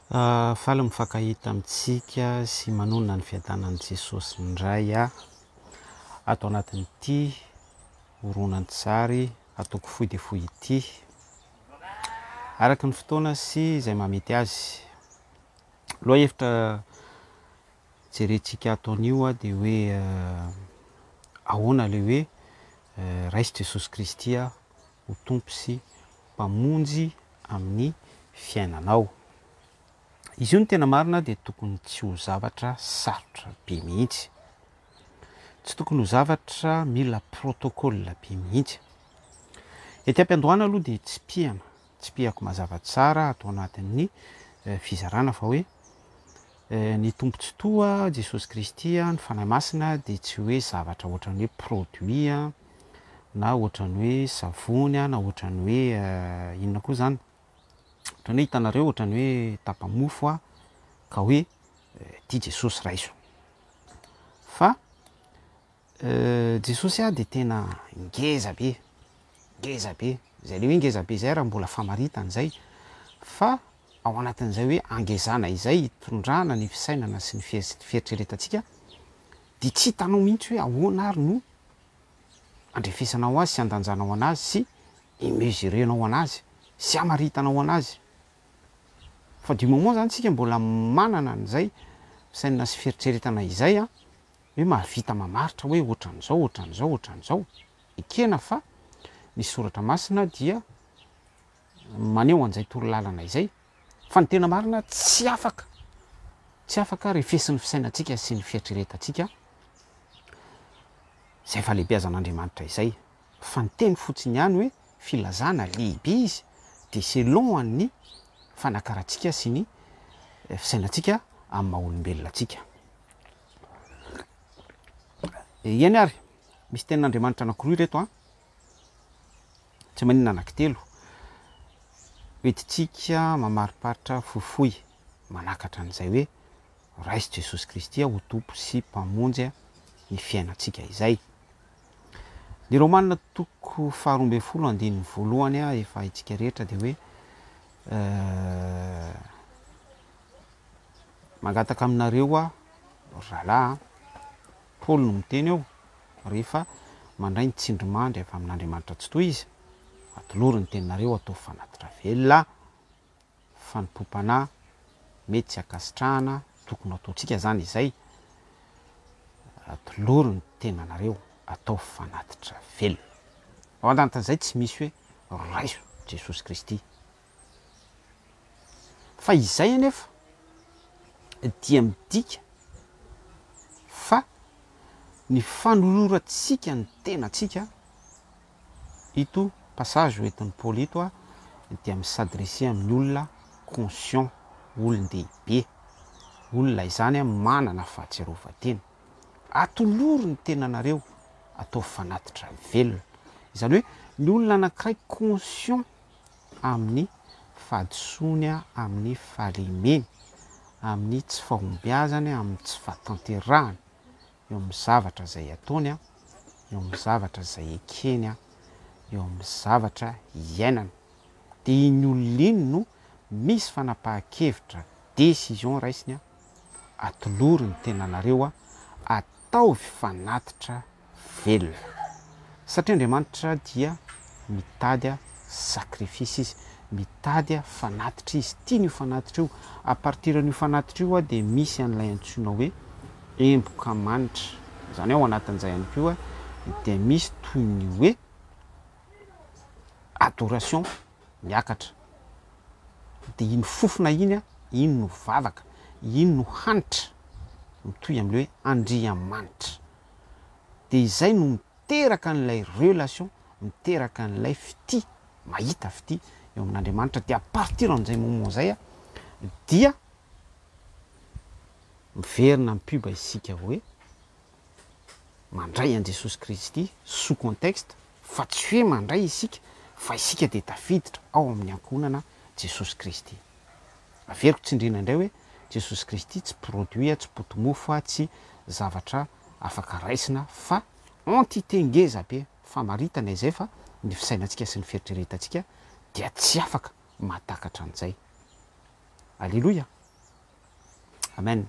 Faly mifankahita amintsika sy manonona ny fiadanan'i Jesosy indray ato anatin'ity horonan-tsary ataoko fohy dia fohy ity araka ny fotoana sy izay mamety azy. Loha hevitra jerentsika ato anio dia hoe ahoana ilay hoe raisy Jesosy Kristy ho tompo sy mpamonjy amin'ny fiainanao. Izy io no tena marina dia tokony tsy ho zavatra sarotra be mihitsy. Tsy tokony ho zavatra mila protocole be mihitsy. Ety am-piandohana aloha dia tsy pihako mazava tsara atao anatin'ny fizarana fa hoe ny tompontsoa Jesosy Kristy ny fanahy masina dia tsy hoe zavatra ohatran'ny hoe produit na ohatran'ny hoe savony na ohatran'ny hoe inona koa zany. Ohatran'ny hoe hitanareo ohatran'ny hoe tapa-mofo ka hoe ity Jesosy raiso. Fa Jesosy dia tena ngeza be. Izay le hoe ngeza be izay raha mbola famaritana izay. Fa ao anatin'izay hoe angezana izay hitondrana ny fisainana sy ny fieritreretantsika dia tsy hitanao mihitsy hoe ahoana ary no andrefesanao azy sy andanjanao anazy sy imesurenao anazy sy hamaritanao anazy. Fa du moment zany tsika mbola manana an'izay fisainana sy fieritreretana izay hoe mahavita mamaritra hoe ohatran'izao ekena fa ny soratra masina dia maneho an'izay torolalana izay fa ny tena marina tsy afaka refesin'ny fisainantsika sy ny fieritreretantsika izay falehibeazan'Andriamanitra izay. Fa ny teny fotsiny ihany hoe filazana lehibe izy dia selon ny fanakarantsika sy ny fisainantsika amin'ny maha-olombelona antsika. Iany ary misy tenin'Andriamanitra anankiroa reto tsy maninona anankitelo hoentintsika mamariparitra fohifohy manakatra an'izay hoe raisy Jesosy Kristy ho tompo sy mpamonjy ny fiainantsika izay. Ny Romanina toko 12:1 efa haitsika rehetra dia hoe mangataka aminareo rahalahy Paoly no miteny eo rehefa mandray ny tsindrimandry avy amin'Andriamanitra tsy toy izy atolory ny teninareo atao fanatitra velona fanompom-panahy mety tsy akasitrahana tokony ataontsika zany izay atolory ny tenanareo atao fanatitra velona. Ao anatin'izay tsy misy hoe raiso Jesosy Kristy fa izay anefa dia midika fa ny fanolorantsika ny tenantsika ito passage hoentin'ny Paoly ito dia misadresse amin'ny olona conscient, olon-dehibe, olona izany manana fahatserovan-tena. Atolory ny tenanareo atao fanatitra velona. Izany hoe ny olona anankiray conscient amin'ny fahadisoany amin'ny fahalemeny, amin'ny tsy fahombiazany, amin'ny tsy fahatanterahany eo amin'ny zavatra izay ataony, eo amin'ny zavatra izay ekeny, eo amin'ny zavatra iainana. Dia iny olona iny no misy fanapahan-kevitra décision raisiny atolory ny tenanareo atao fanatitra velona. Satria Andriamanitra dia mitady sakrifisy izy, mitady fanatitra izy, tiany io fanatitra io. A partir n'io fanatitra io dia misy an'ilay antsoina hoe emboka manitra. Izany ao anatin'izay ihany koa dia misy toy ny hoe adoration miakatra. Dia iny fofona iny no vavaka, iny no hanitra mitohy amin'ilay hoe andriamanitra. Dia izay no miteraka n'ilay relation, miteraka n'ilay fity, mahita fity eo amin'Andriamanitra. Dia a partir amin'izay moment izay dia miverina mipioba isika hoe mandray an' Jesosy Kristy sous contexte, fa tsy hoe mandray isika fa isika dia tafiditra ao amin'ny ankonana Jesosy Kristy. Averiko tsindriana indray hoe Jesosy Kristy tsy produit, tsy poto-mofo, tsy zavatra afaka raisina fa entité ngeza be famaritana izay fa ny fisainantsika sy ny fieritreretantsika dia tsy afaka mahatakatra an'izay. Alléluia. amen,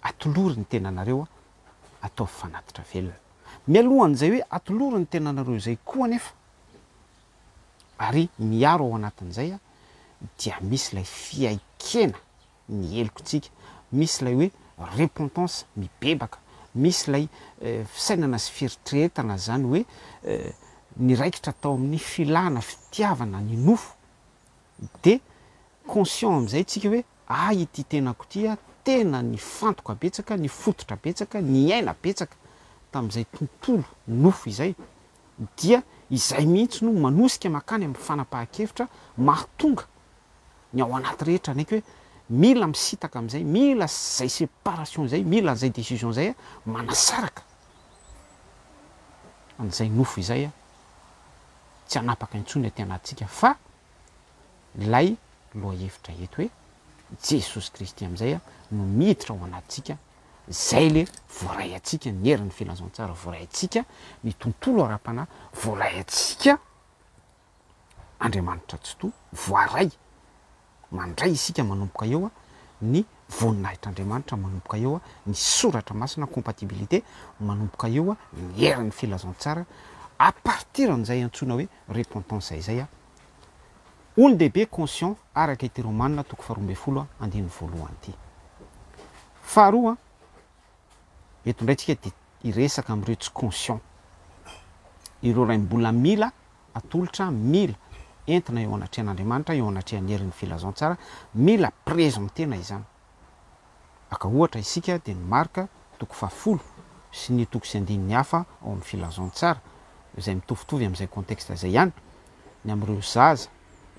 atolory ny tenanareo atao fanatitra velona. Mialohan'izay hoe atolory ny tenanareo zay koa nefa ary miaro ao anatin'izay dia misy lay fiaikena ny helokontsika, misy lay hoe repentance mibebaka, misy lay fisainana sy fieritreretana zany hoe niraikitra atao amin'ny filana fitiavana ny nofo, de conscient am'izay tsika hoe ity tenako ity tena ny fantoka betsaka, ny fototra betsaka, ny aina betsaka tam'izay tontolo nofo izay, dia izay mihitsy no manosika makany amin'ny fanapahan-kevitra mahatonga ny ao anaty rehetra naiky hoe mila misitaka am'izay, mila zay séparation zay, mila zay décision zay manasaraka an'izay nofo izay tsy hanapaka intsony aty anatsika fa lay loha hevitra eto hoe Jesosy Kristy am'izay no miditra ao anatsika, zay le voaray atsika ny herin'ny filazantsara, voaray atsika ny tontolo ara-panahy, voaray atsika Andriamanitra tsy to, voaray mandray isika manomboka eo ny voninahitr'Andriamanitra, manomboka eo ny soratra masina compatibilité, manomboka eo ny herin'ny filazantsara à partir an'izay antsoina hoe repentance izay olon-dehibe conscient araka ity Romanina toko 12 andiny voalohany ity. Faharoa eto ndraytsika de iresaka am'ireo tsy conscient, ireo ray mbola mila atolotra, mila entina eo anatrehan'Andriamanitra, eo anatrehan'ny herin'ny filazantsara, mila présentena izany. Aka ohatra isika de ny Marka toko 10 sy ny toko 9 hafa ao amin'ny filazantsara izay mitovitovy am'izay contexte zay ihany, ny am'ireo zaza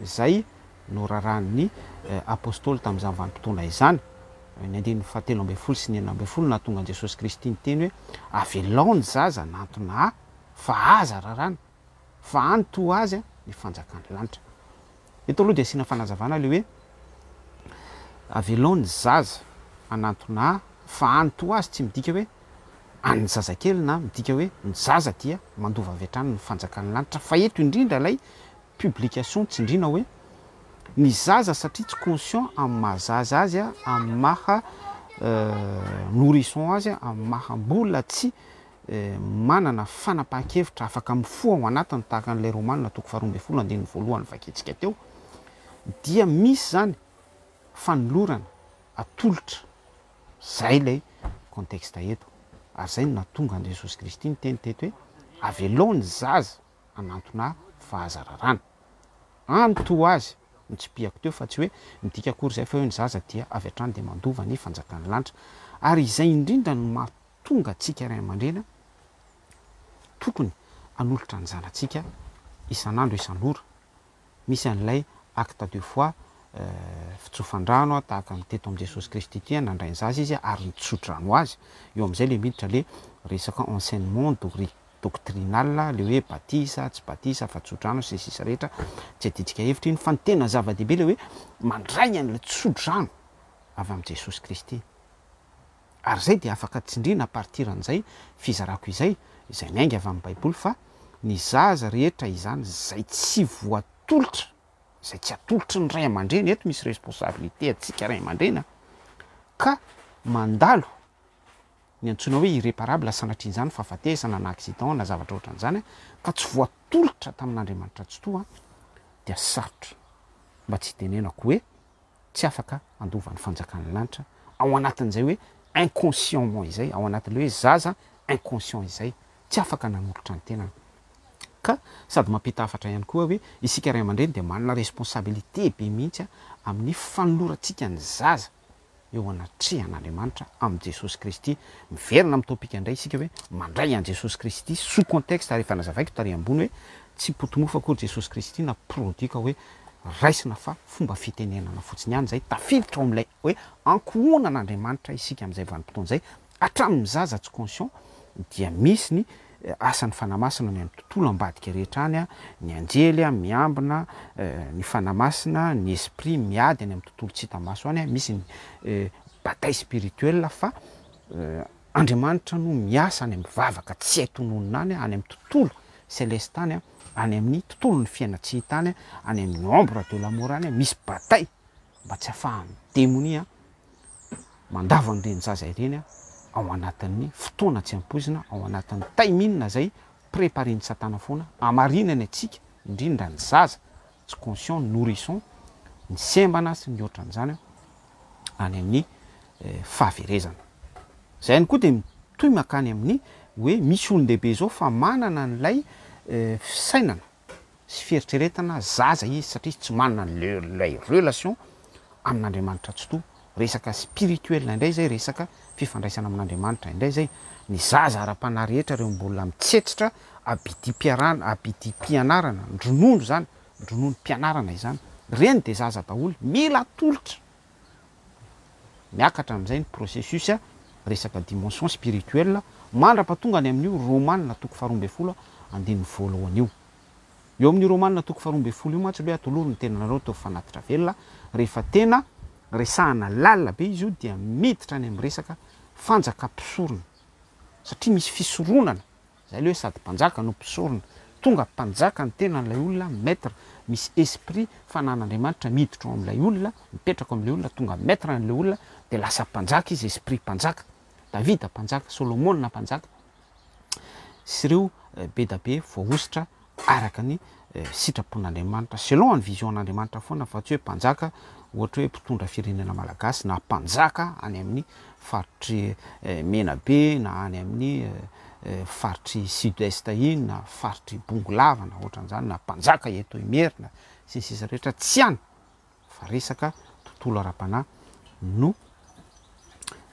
zay no raran'ny apôstôly tam'izany vanim-potoana izany, ny 17 sy ny 11 nahatonga Jesosy Kristy ny teny hoe avelao ny zaza nantona fa aza rarana, fa anto azy ny fanjakany lanitra. Eto aloha de asiana fanazavana le hoe avelao ny zaza anantona fa anto azy, tsy midika hoe any zazakely na midika hoe ny zaza dia mandova avy hatrany ny fanjakany lanitra, fa eto indrindra lay publication tsindrina hoe ny zaza satria tsy conscient amin'ny mahazaza azy amin'ny maha nourrisson azy amin'ny mahambola tsy manana fanapahan-kevitra afaka mifoha ao anatiny tahaka an'ilay Romanina toko 12 andiny voalohany vaketsika teo, dia misy zany fanolorana atolotra, zay lay contexte eto, ary zay no nahatonga an Jesosy Kristy ny teny teto hoe avelao ny zaza anantona fa aza rarana, anto azy ny tsipiako teo fa tsy hoe midika akory zay fa hoe ny zaza dia avy hatrany de mandova ny fanjakany lanitra. Ary izay indrindra no mahatonga atsika ray aman-dreny tokony anolotra ny zanatsika isan'andro isan'ora. Misy an'ilay acte 2 fois fitsofandrano tahaka ny teto am' Jesosy Kristy ty nandray ny zaza izy ary nitsotrano azy, eo am'izay le miditra le resaka enseignement doctrinal, le hoe batisa tsy batisa fa tsodrano sy sisa rehetra tsy aditsika hevitra iny, fa ny tena zava-dehibe le hoe mandray an'le tsodrano avy am' Jesosy Kristy. Ary zay de afaka tsindrina partiran'izay fizarako izay miainga avy amin'ny baiboly fa ny zaza rehetra izany zay tsy voatolotra, zay tsy atolotry ny ray aman-dreny, eto misy responsabilité atsika ray aman-dreny ka mandalo ny antsoina hoe irréparable sanatrin'izany fahafatesana na accident na zavatra ohatran'izany ka tsy voatolotra tamin'Andriamanitra tsy to dia sarotra mba tsy tenenako hoe tsy afaka andova ny fanjakany lanitra ao anatin'izay hoe inconscientement izay, ao anatin'le hoe zaza inconscient izay tsy afaka nanolotra ny tenany. Ka sady mampita hafatra ihany koa hoe isika ray aman-dreny de manana responsabilité be mihitsy amin'ny fanolorantsika ny zaza eo anatrehan'Andriamanitra am' Jesosy Kristy. Miverina amin'ny topika indray isika hoe mandray an Jesosy Kristy sous contexte rehefa nazavaiko tary ambony hoe tsy potomofo akory Jesosy Kristy na produit ka hoe raisina fa fomba fitenenana fotsiny ihany zay tafiditra ao am'ilay hoe ankohonan'Andriamanitra isika am'izay vanim-potoana zay hatramin'ny zaza tsy conscient dia misy ny asan'ny fanamasina ny amin'ny tontolo ambadika rehetra any ny anjely miambina ny fanamasina ny esprit miady any amin'ny tontolo tsy hita maso any misy ny bataille spirituelle fa Andriamanitra no miasa any amin'ny vavaka tsy hay tononona any amin'ny tontolo céleste any any amin'ny tontolo ny fiaina tsy hita any any amin'ny ombre de l'amour any misy bataille mba tsy afahan'ny démonie mandavan'ireny zaza ireny ao anatin'ny fotoana tsy ampozina, ao anatin'ny taiminina zay prépareny satana foana amarinany atsika indrindra ny zaza tsy conscient nourrisson ny sembana sy ny ohatran'izany any amin'ny fahaverezana. Zay any koa de mitoy makany amin'ny hoe misy olon-dehibe zao fa manana n'lay fisainana sy fieritreretana zaza izy satria tsy manana lay relation amin'Andriamanitra tsy to, resaka spirituel indray zay, resaka fifandraisana amin'Andriamanitra indray zay. Ny zaza ara-panahy rehetra reo mbola mitsetitra abidi mpianarana, ndronondo zany, ndronondo mpianarana izany, reny de zaza daholo mila atolotra miakatra am'izay ny processus resaka dimension spirituelle mandra-patongany amin'io Romanina toko 12 andininy voalohany io. Eo amin'ny Romanina toko 12 io mantsy hoe atoloro ny tenanareo teo fanatitra velona rehefa tena resahana lalina be izy io dia miditra any amin'ny resaka fanjakam-pisorona satria misy fisoronana zay le hoe sady mpanjaka no mpisorona, tonga mpanjaka ny tenan'ilay olona maître, misy esprit fanan'Andriamanitra miditra ao amin'ilay olona, mipetraka amin'ilay olona, tonga maître an'ilay olona de lasa mpanjaka izy, esprit mpanjaka. Davida mpanjaka, Solomona mpanjaka sy ireo be da be voahositra araka ny sitrapon'Andriamanitra selon ny vision an'Andriamanitra foana, fa tsy hoe mpanjaka ohatra hoe mpitondra firenena malagasy na mpanjaka any amin'ny faritry Menabe na any amin'ny faritry sud-est iny na faritry Bongolava na ohatran'izany, na mpanjaka eto Imerina sy ny sisa rehetra, tsy any fa resaka tontolo ara-panahy no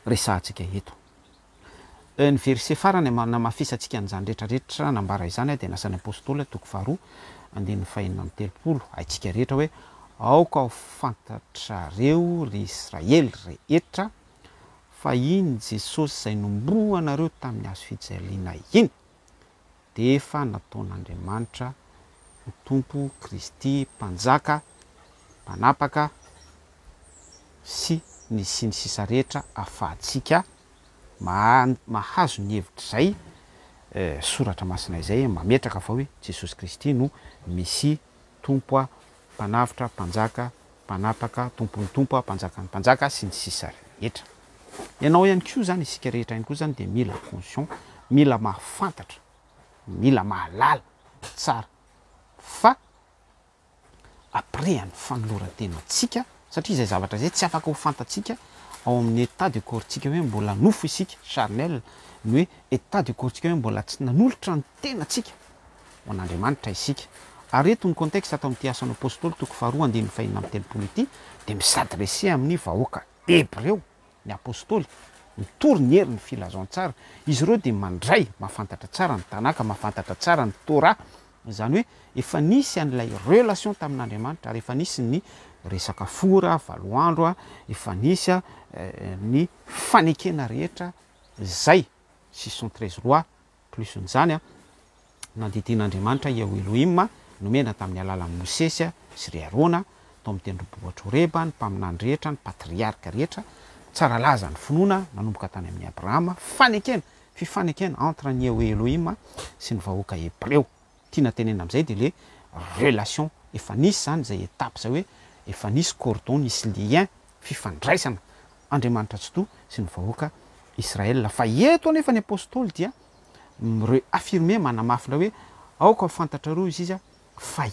resahantsika eto. Ny verset farany namafisantsika an'izany rehetrarehetra nambara izany de nasan'ny apôstôly toko 2 andininy 5:30 haitsika rehetra hoe aoka ho fantatrareo ry Israely rehetra fa iny Jesosy zay nomboanareo tamin'ny hazo fijaliana iny de efa nataon'Andriamanitra ho tompo Kristy mpanjaka, mpanapaka sy ny sisa rehetra afahantsika mahazo ny hevitra zay soratra masina izay mametraka fa hoe Jesosy Kristy no misy tompo mpanavitra, mpanjaka, mpanapaka, tompony tompo, mpanjaka ny mpanjaka sy ny sisa rehetra. Ianao ihany koa zany isika rehetra ihany koa zany de mila conscient, mila mahafantatra, mila mahalala tsara fa après ny fanoloran-tenantsika, satria izay zavatra zay tsy afaka ho fantatsika ao amin'ny état de corps-tsika hoe mbola nofo isika charnel, ny hoe état de corps-tsika hoe mbola tsy nanolotra ny tenatsika ho an'Andriamanitra isika. Ary eto ny contexte atao amin'ity asan'ny apôstôly toko 2:5-30 ity de misadresse amin'ny vahoaka hébreu, ny apôstôly mitory ny herin'ny filazantsara, izy ireo de mandray mahafantatra tsara ny tanaka, mahafantatra tsara ny Torah, zany hoe efa nisy an'ilay relation tamin'Andriamanitra ary efa nisy ny resaka fora, valoandro, efa nisy ny fanekena rehetra zay 613 rois plus n'izany nanditin'Andriamanitra Elohim nomena tamin'ny alalan'ny Mosesy sy ry Arona tao amin'ny tendrombohitra Horeba, ny mpaminany rehetra, ny patriarka rehetra, tsara laza ny finoana nanomboka tany amin'ny Abrahama, fifanekena entre ny Elohim sy ny vahoaka hébreu. Tiana tenena am'izay de le relation efa nisy zany zay étape zay hoe efa nisy cordon, nisy lien fifandraisana Andriamanitra tsy to sy ny vahoaka Israel. Fa eto anefa ny apôstôly dia affirme manamafina hoe aoka ho fantatrareo izy fa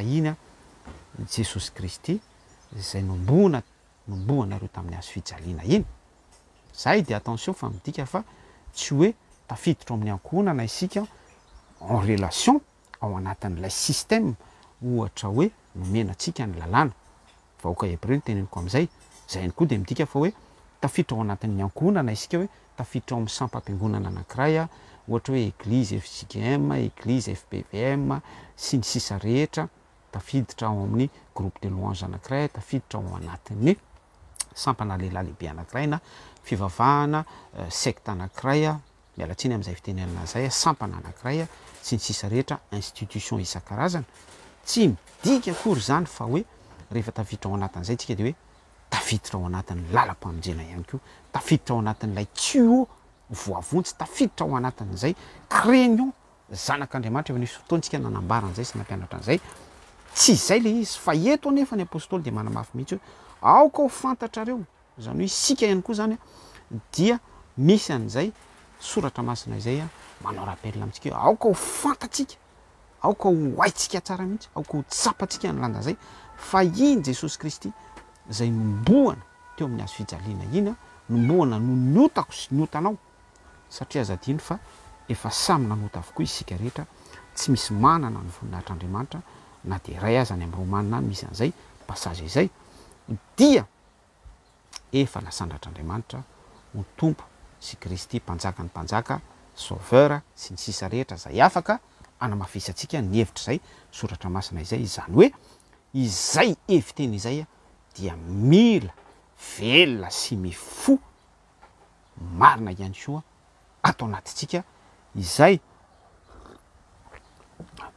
iny Jesosy Kristy zay nomboanareo tamin'ny hazo fijaliana iny. Zay de attention fa midika fa tsy hoe tafiditra amin'ny ankohonana isika en relation ao anatin'ilay système ohatra hoe nomenantsika ny lalàna. Vahoaka hébreu ny teneniko am'izay, zay ihany koa de midika fa hoe tafiditra ao anatin'ny ankohonana isika hoe tafiditra ao amin'ny sampam-piangonana anankiray, ohatra hoe église FJKM, église FPVM sy ny sisa rehetra, tafiditra ao amin'ny groupe de louange anankiray, tafiditra ao anatin'ny sampana lehilahy lehibe anankiray na fivavahana secte anankiray, mialatsiny amin'izay fitenenana zay, sampana anankiray sy ny sisa rehetra, institution isan-karazany. Tsy midika akory zany fa hoe rehefa tafiditra ao anatin'izay tsika de hoe tafiditra ao anatin'ny lalam-pamonjena ihany koa, tafiditra ao anatin'ilay tuyau voavontsy, tafiditra ao anatin'izay crénion zanak'Andriamanitra. Efa nisy fotoantsika nanambara an'izay sy nampianatra an'izay, tsy izay le izy fa eto anefa ny apôstôly de manamafy mihitsy hoe aoka ho fantatrareo zany hoe sika ihany koa zany dia misy an'izay soratra masina izay manao rappel amitsika hoe aoka ho fantatsika, aoka ho haitsika tsara mihitsy, aoka ho tsapatsika ny landa zay fa iny Jesosy Kristy zay nomboana teo amin'ny hazo fijaliana iny nomboana no niotako sy niotanao, satria azadiny fa efa samy nanota avokoa isika rehetra, tsy misy manana ny voninahitr'Andriamanitra na de ray aza any amin'ny Romanina misy an'izay passage izay, dia efa nasandratr'Andriamanitra ho tompo sy Kristy mpanjaka ny mpanjaka, sauveur sy ny sisa rehetra zay afaka anamafisatsika ny hevitra zay soratra masina izay, izany hoe izay heviteny izay dia mila velona sy mifo marina ihany koa atao anatintsika izay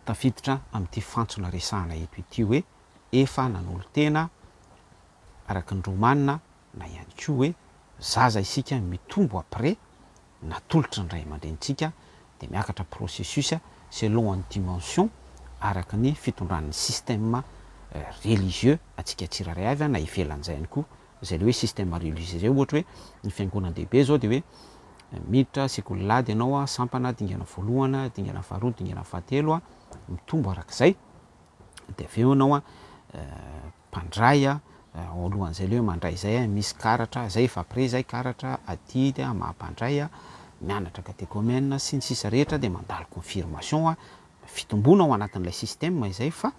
tafiditra amin'ity fantsona resahana eto ity hoe efa nanolo tena araky ny Romanina na ihany koa hoe zaza isika mitombo après natolotry ny ray aman-drenitsika de miakatra processus selon ny dimension araky ny fitondran'ny système religieux atsika tsiraray avy na ivelan'izay ihany koa zay le hoe système religieux zay ohatra hoe ny fiangonan-dehibe zao de hoe miditra sekolilady ianao sampana dingana voalohana dingana faharoa dingana fahatelo mitombo arak'izay de avy eo anao mpandray alohan'izay le hoe mandray zay misy karatra zay fa après zay karatra adidy mahampandray mianatra catéchomène sy ny sisa rehetra de mandalo confirmation fitombona ao anatin'ilay système izay fa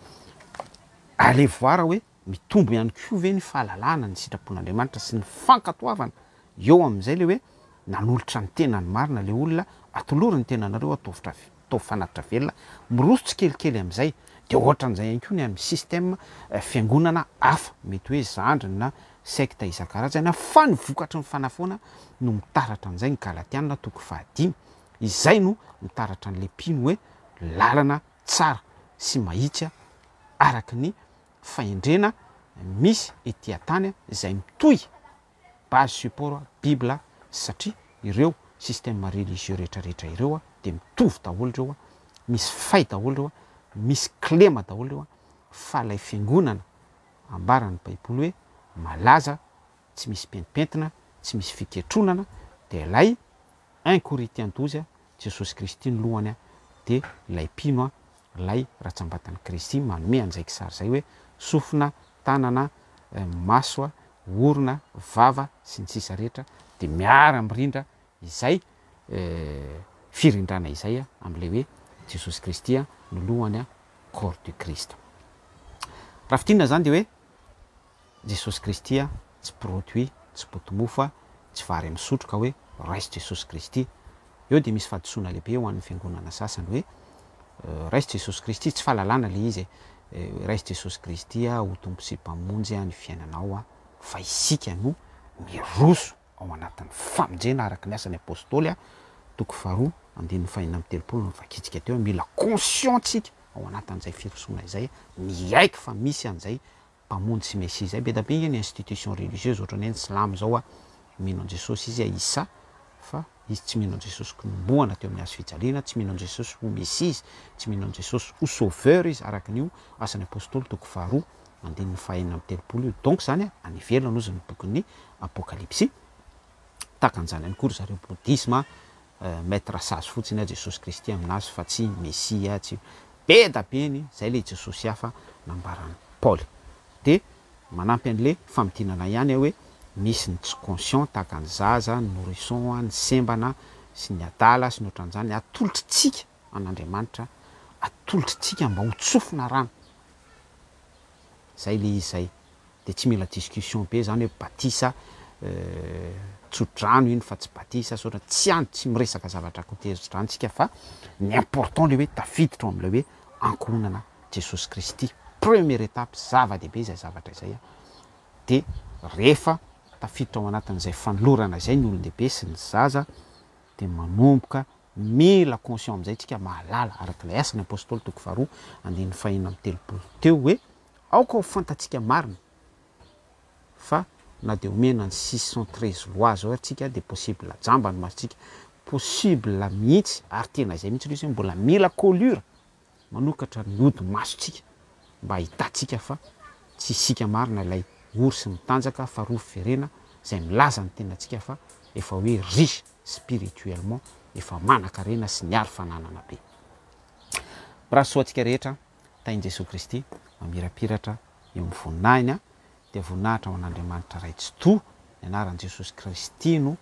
ale voara hoe mitombo ihany koa ve ny fahalalana ny sitrapon'Andriamanitra sy ny fankatoavana eo amin'izay le hoe nanolotra ny tenany marina le olona atolory ny tenanareo atao fanatitra velona mirosotsy kelikely amin'izay de ohatran'izay ihany koa ny amin'ny système fiangonana hafa mety hoe zandriny na secte isan-karazany fa ny vokatry ny fanafoana no mitaratra an'izay ny Galatiana toko 5 izay no mitaratra an'le mpino hoe lalana tsara sy mahitsy araky ny fahendrena misy ety antany izay mitohy base support Bible satria ireo système religieux rehetrarehetra ireo de mitovy daholo ireo misy fay daholo ireo misy klema daholo ireo fa lay fiangonana ambaran'ny Baiboly hoe malaza tsy misy pentipentina tsy misy fiketronana de lay 1 Corinthiens 12 Jesosy Kristy ny lohany de lay mpino lay ratsambatan'ny Kristy manome an'izay kisary zay hoe sofina tanana maso orona vava sy ny sisa rehetra de miara mirindra izay firindrana izay am'le hoe Jesosy Kristy no lohany corps du Christ. Raha fitinina zany de hoe Jesosy Kristy tsy produit tsy potomofo tsy vary amin'ny sotro ka hoe raisy Jesosy Kristy eo de misy fahadisoana lehibe ho an'ny fiangonana sasany hoe raisy Jesosy Kristy tsy fahalalana le izy raisy Jesosy Kristy ho tompo sy mpamonjy ny fiainanao fa isika no miroso ao anatin'ny famonjena araky ny asan'ny apôstôly toko 2 andininy fahina amin'ny telopolo nivakitsika teo mila conscientsika ao anatin'izay firosoana izay miaiky fa misy an'izay mpamonjy sy mesia zay be da be ny institution religieuse ohatra ny Islam zao mino Jesosy izy isa fa izy tsy mino Jesosy nomboana teo amin'ny hazo fijaliana, tsy mino Jesosy ho mesia, tsy mino Jesosy ho sauveur izy araky n'io asan'ny apôstôly toko 2 andininy fahina amin'ny telopolo donc zany anivelana ozy ny bokin'ny apokalypsy takan'izany ihany koa zareo bouddhisme maître sazy fotsiny Jesosy Kristy aminazy fa tsy mesia tsy be da beny zay le Jesosy hafa nambarany Paoly de manampy an'le famidinana ihany hoe misy ny tsy conscient tahaka ny zaza ny nourrisson ny sembana sy ny adala sy ny ohatran'izany atolotritsika an'Andriamanitra atolotritsika mba ho tsofina rano zay le izy zay de tsy mila discussion be zany hoe batisa tsodrano iny fa tsy batisa sotra tsy miresaka zavatra kotezodranotsika fa ny important le hoe tafiditra am'le hoe ankonana Jesosy Kristy première étape zava-dehibe zay zavatra izay de rehefa tafiditra ao anatin'izay fanolorana zay ny olon-dehibe sy ny zaza de manomboka mila conscient am'izay tsika mahalala arak'ilay asan'ny apôstôly toko 2 andininy fahina amin'ny telopolo teo hoe aoka ho fantatsika marina fa na de omena ny 613 lois zao atsika de possible jamba ny masitsika possible mihitsy ary tena izay mihitsy izy mbola mila colure manokatra ny ody masotsika mba hitatsika fa tsy isika marina ilay ory sy mitanjaka fa roa fiverena zay milaza ny tenantsika fa efa hoe riche spirituellement efa manan-karena sy ny ary fananana be. Raha soatsika rehetra tain'i Jesosy Kristy mamirapiratra eo amin'ny voninahiny a dia voninahitra ho an'Andriamanitra ray tsy to ny anaran'i Jesosy Kristy no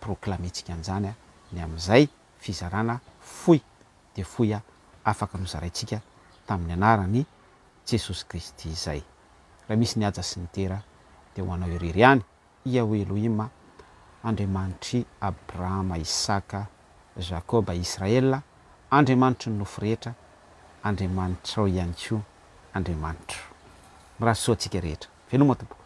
proklamentsika an'izany a ny amin'izay fizarana foy de foy a afaka nozaraintsika tamin'ny anarany Jesosy Kristy izay. Raha misy ny aja sy ny tera dia ho anao irery ihany ia ho Elohima Andriamanitry Abrahama, Isaka, Jakoba, Israela, Andriamanitry ny nofo rehetra, Andriamanitra ihany koa Andriamanitra. Raha soatsika rehetra veloma tompoko.